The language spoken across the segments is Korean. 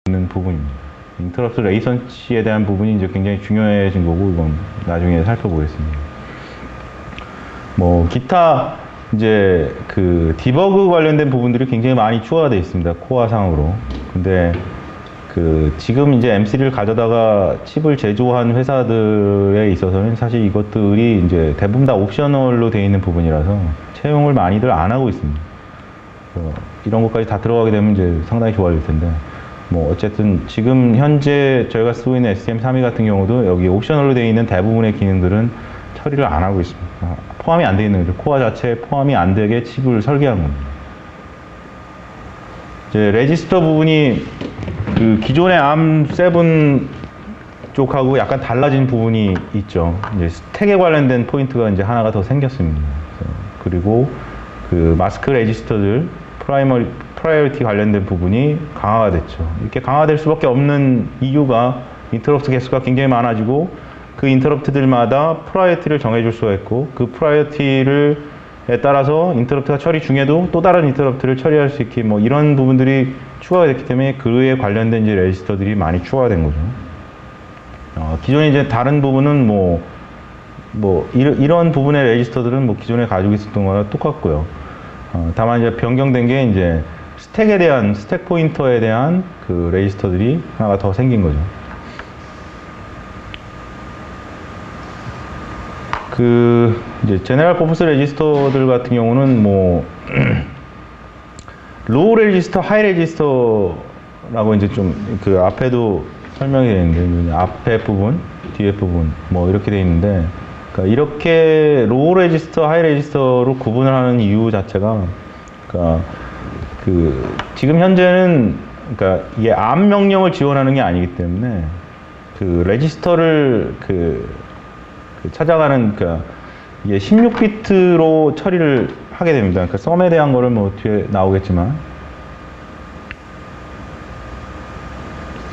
있는 부분입니다. 인터럽트 레이선시에 대한 부분이 이제 굉장히 중요해진 거고, 이건 나중에 살펴보겠습니다. 뭐 기타 이제 그 디버그 관련된 부분들이 굉장히 많이 추가가 되어 있습니다. 코어상으로. 근데 그 지금 이제 M3를 가져다가 칩을 제조한 회사들에 있어서는 사실 이것들이 이제 대부분 다 옵셔널로 되어 있는 부분이라서 채용을 많이들 안 하고 있습니다. 이런 것까지 다 들어가게 되면 이제 상당히 좋아질 텐데, 뭐 어쨌든 지금 현재 저희가 쓰고 있는 STM32 같은 경우도 여기 옵셔널로 되어 있는 대부분의 기능들은 처리를 안 하고 있습니다. 포함이 안 되어 있는 거죠. 코어 자체에 포함이 안 되게 칩을 설계한 겁니다. 이제 레지스터 부분이 그 기존의 ARM7 쪽하고 약간 달라진 부분이 있죠. 이제 스택에 관련된 포인트가 이제 하나가 더 생겼습니다. 그리고 그 마스크 레지스터들 프라이어리티 관련된 부분이 강화가 됐죠. 이렇게 강화될 수밖에 없는 이유가 인터럽트 개수가 굉장히 많아지고 그 인터럽트들마다 프라이어티를 정해줄 수가 있고, 그 프라이어티를 따라서 인터럽트가 처리 중에도 또 다른 인터럽트를 처리할 수 있게 뭐 이런 부분들이 추가가 됐기 때문에 그에 관련된 이제 레지스터들이 많이 추가가 된 거죠. 기존에 이제 다른 부분은 이런 부분의 레지스터들은 뭐 기존에 가지고 있었던 거랑 똑같고요. 다만 이제 변경된 게 이제 스택 포인터에 대한 그 레지스터들이 하나가 더 생긴 거죠. 그 이제 제네럴 퍼포스 레지스터들 같은 경우는 뭐 로우 레지스터, 하이 레지스터라고 이제 좀 그 앞에도 설명이 되어 있는데, 앞에 부분, 뒤에 부분 뭐 이렇게 되어 있는데, 그러니까 이렇게 로우 레지스터, 하이 레지스터로 구분을 하는 이유 자체가, 그러니까 그 지금 현재는 그러니까 이게 암 명령을 지원하는 게 아니기 때문에 그 레지스터를 찾아가는, 그러니까 이게 16비트로 처리를 하게 됩니다. 그러니까 썸에 대한 거를 뭐 뒤에 나오겠지만,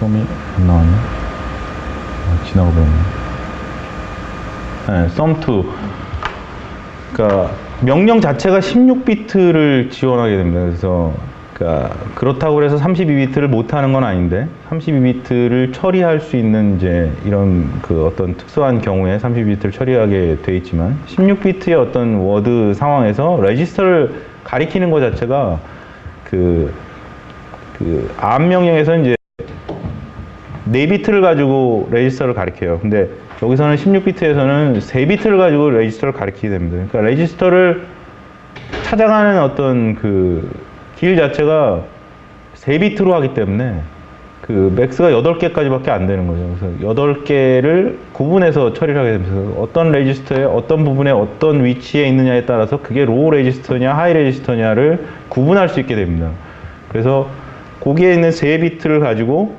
썸이 안 나왔네. 지나가 버렸네. 네, 썸2. 그러니까 명령 자체가 16비트를 지원하게 됩니다. 그래서 그렇다고 해서 32비트를 못하는 건 아닌데, 32비트를 처리할 수 있는 이제 이런 그 어떤 특수한 경우에 32비트를 처리하게 돼 있지만, 16비트의 어떤 워드 상황에서 레지스터를 가리키는 것 자체가 그 암 명령에서 이제 4비트를 가지고 레지스터를 가리켜요. 근데 여기서는 16비트에서는 3비트를 가지고 레지스터를 가리키게 됩니다. 그러니까 레지스터를 찾아가는 어떤 그 길 자체가 3비트로 하기 때문에 그 맥스가 8개까지밖에 안 되는 거죠. 그래서 8개를 구분해서 처리를 하게 됩니다. 어떤 레지스터에 어떤 부분에 어떤 위치에 있느냐에 따라서 그게 로우 레지스터냐 하이 레지스터냐를 구분할 수 있게 됩니다. 그래서 거기에 있는 3비트를 가지고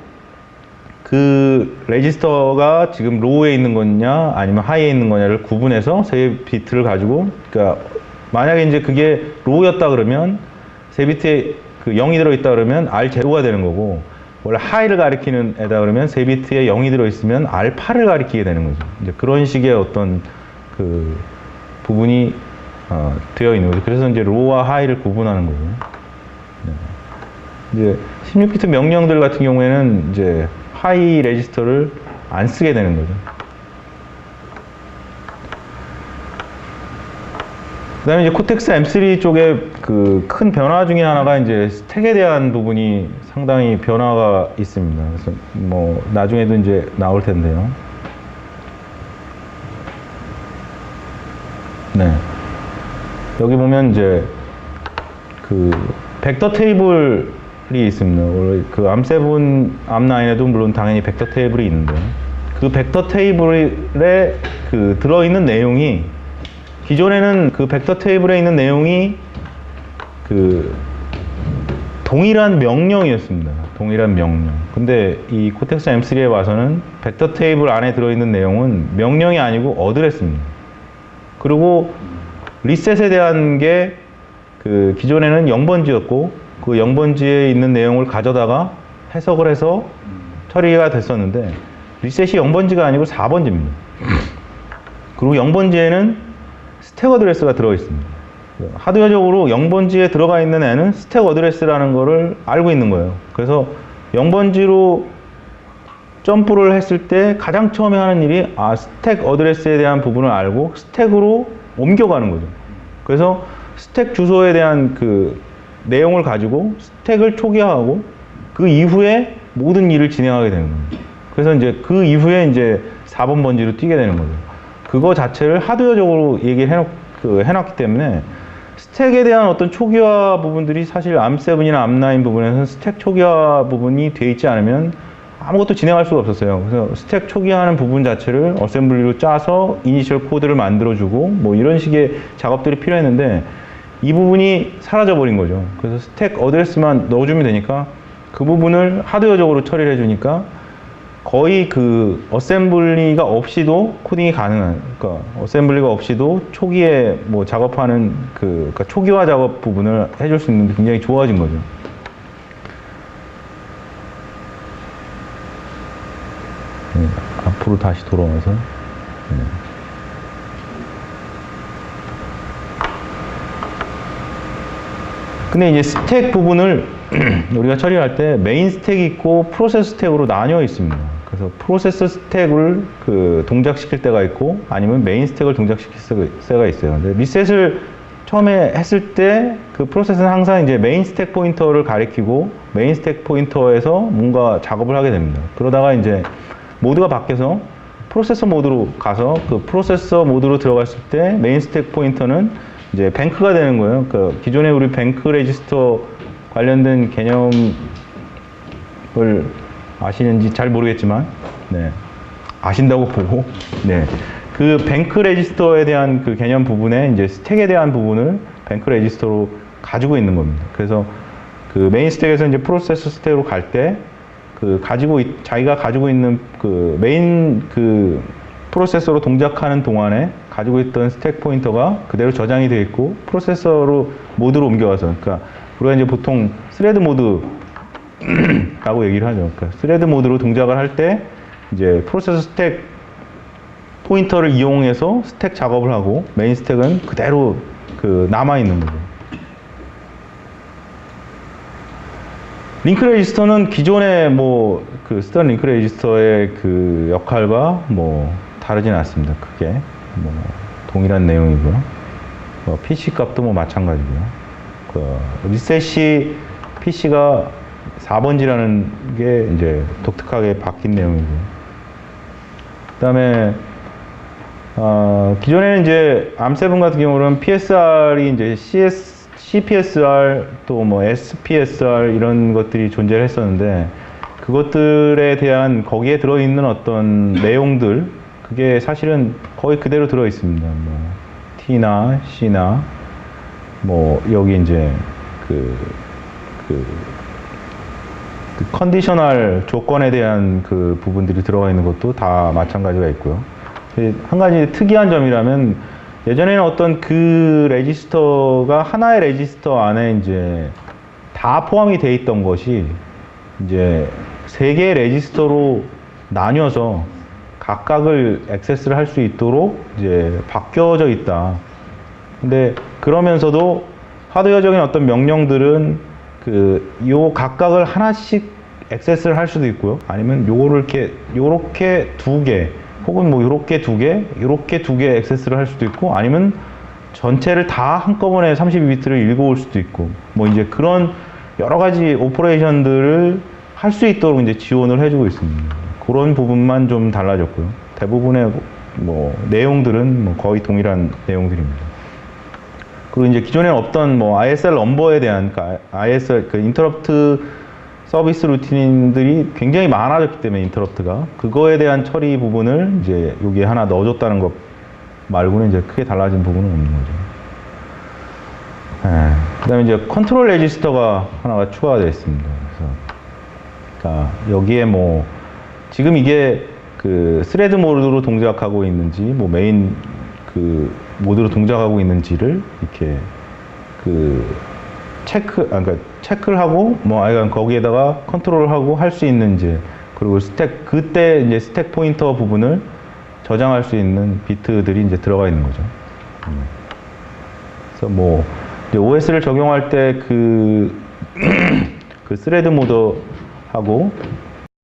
그 레지스터가 지금 로우에 있는 거냐 아니면 하이에 있는 거냐를 구분해서 3비트를 가지고, 그러니까 만약에 이제 그게 로우였다 그러면 3비트에 그 0이 들어있다 그러면 R0가 되는 거고, 원래 하이를 가리키는 애다 그러면 3비트에 0이 들어있으면 R8을 가리키게 되는 거죠. 이제 그런 식의 어떤 그 부분이 되어 있는 거죠. 그래서 이제 로우와 하이를 구분하는 거고. 이제 16비트 명령들 같은 경우에는 이제 하이 레지스터를 안 쓰게 되는 거죠. 그 다음에 이제 코텍스 M3 쪽에 그 큰 변화 중에 하나가 이제 스택에 대한 부분이 상당히 변화가 있습니다. 그래서 뭐 나중에도 이제 나올 텐데요. 네. 여기 보면 이제 그 벡터 테이블이 있습니다. 원래 그 암7, 암9에도 물론 당연히 벡터 테이블이 있는데, 그 벡터 테이블에 그 들어있는 내용이, 기존에는 그 벡터 테이블에 있는 내용이 그 동일한 명령이었습니다. 동일한 명령. 근데 이 코텍스 M3에 와서는 벡터 테이블 안에 들어있는 내용은 명령이 아니고 어드레스입니다. 그리고 리셋에 대한 게 그 기존에는 0번지였고, 그 0번지에 있는 내용을 가져다가 해석을 해서 처리가 됐었는데, 리셋이 0번지가 아니고 4번지입니다. 그리고 0번지에는 스택 어드레스가 들어있습니다. 하드웨어적으로 0번지에 들어가 있는 애는 스택 어드레스라는 거를 알고 있는 거예요. 그래서 0번지로 점프를 했을 때 가장 처음에 하는 일이 스택 어드레스에 대한 부분을 알고 스택으로 옮겨가는 거죠. 그래서 스택 주소에 대한 그 내용을 가지고 스택을 초기화하고 그 이후에 모든 일을 진행하게 되는 겁니다. 그래서 이제 그 이후에 이제 4번 번지로 뛰게 되는 거죠. 그거 자체를 하드웨어적으로 얘기를 해놨기 때문에 스택에 대한 어떤 초기화 부분들이 사실 ARM7이나 ARM9 부분에서는 스택 초기화 부분이 돼 있지 않으면 아무것도 진행할 수가 없었어요. 그래서 스택 초기화하는 부분 자체를 어셈블리로 짜서 이니셜 코드를 만들어주고 뭐 이런 식의 작업들이 필요했는데 이 부분이 사라져 버린 거죠. 그래서 스택 어드레스만 넣어주면 되니까 그 부분을 하드웨어적으로 처리를 해주니까 거의 그 어셈블리가 없이도 코딩이 가능한, 그러니까 어셈블리가 없이도 초기에 뭐 작업하는 그러니까 초기화 작업 부분을 해줄 수 있는데 굉장히 좋아진 거죠. 네, 앞으로 다시 돌아와서. 네. 근데 이제 스택 부분을 우리가 처리할 때 메인 스택이 있고 프로세스 스택으로 나뉘어 있습니다. 그래서 프로세스 스택을 동작시킬 때가 있고 아니면 메인 스택을 동작시킬 때가 있어요. 근데 리셋을 처음에 했을 때 그 프로세스는 항상 이제 메인 스택 포인터를 가리키고 메인 스택 포인터에서 뭔가 작업을 하게 됩니다. 그러다가 이제 모드가 바뀌어서 프로세서 모드로 가서 그 프로세서 모드로 들어갔을 때 메인 스택 포인터는 이제 뱅크가 되는 거예요. 그러니까 기존에 우리 뱅크 레지스터 관련된 개념을 아시는지 잘 모르겠지만, 네. 아신다고 보고, 네. 그 뱅크 레지스터에 대한 그 개념 부분에 이제 스택에 대한 부분을 뱅크 레지스터로 가지고 있는 겁니다. 그래서 그 메인 스택에서 이제 프로세서 스택으로 갈 때, 자기가 가지고 있는 그 메인 그 프로세서로 동작하는 동안에 가지고 있던 스택 포인터가 그대로 저장이 되어 있고 프로세서로 모드로 옮겨와서, 그러니까 우리가 이제 보통 스레드 모드라고 얘기를 하죠. 그러니까 스레드 모드로 동작을 할 때 이제 프로세서 스택 포인터를 이용해서 스택 작업을 하고 메인 스택은 그대로 남아 있는 거죠. 링크 레지스터는 기존에 쓰던 링크 레지스터의 그 역할과 다르진 않습니다. 크게 동일한 내용이고요. PC 값도 마찬가지고요. 리셋이 PC가 4번지라는 게 이제 독특하게 바뀐 내용이고요. 그 다음에 기존에는 이제 ARM7 같은 경우는 PSR이 이제 CPSR 또 SPSR 이런 것들이 존재를 했었는데 그것들에 대한 거기에 들어있는 어떤 내용들 그게 사실은 거의 그대로 들어 있습니다. T나 C나 여기 이제 컨디셔널 조건에 대한 그 부분들이 들어가 있는 것도 다 마찬가지가 있고요. 한 가지 특이한 점이라면 예전에는 어떤 그 레지스터가 하나의 레지스터 안에 이제 다 포함이 되어 있던 것이 이제 3개의 레지스터로 나뉘어서 각각을 액세스를 할 수 있도록 이제 바뀌어져 있다. 근데 그러면서도 하드웨어적인 어떤 명령들은 요 각각을 하나씩 액세스를 할 수도 있고요. 아니면 요거를 요렇게 2개, 혹은 요렇게 2개, 요렇게 2개 액세스를 할 수도 있고, 아니면 전체를 다 한꺼번에 32비트를 읽어올 수도 있고, 이제 그런 여러 가지 오퍼레이션들을 할 수 있도록 이제 지원을 해주고 있습니다. 그런 부분만 좀 달라졌고요. 대부분의 내용들은 거의 동일한 내용들입니다. 그리고 이제 기존에 없던 ISR 넘버에 대한, ISR, 인터럽트 서비스 루틴들이 굉장히 많아졌기 때문에 인터럽트가 그거에 대한 처리 부분을 이제 여기에 하나 넣어줬다는 것 말고는 이제 크게 달라진 부분은 없는 거죠. 그 다음에 이제 컨트롤 레지스터가 하나가 추가가 되어 있습니다. 그러니까 여기에 지금 이게 스레드 모드로 동작하고 있는지 메인 모드로 동작하고 있는지를 이렇게 그러니까 체크를 하고 거기에다가 컨트롤을 하고 할 수 있는지, 그리고 그때 이제 스택 포인터 부분을 저장할 수 있는 비트들이 이제 들어가 있는 거죠. 그래서 이제 OS를 적용할 때 그 스레드 모드 하고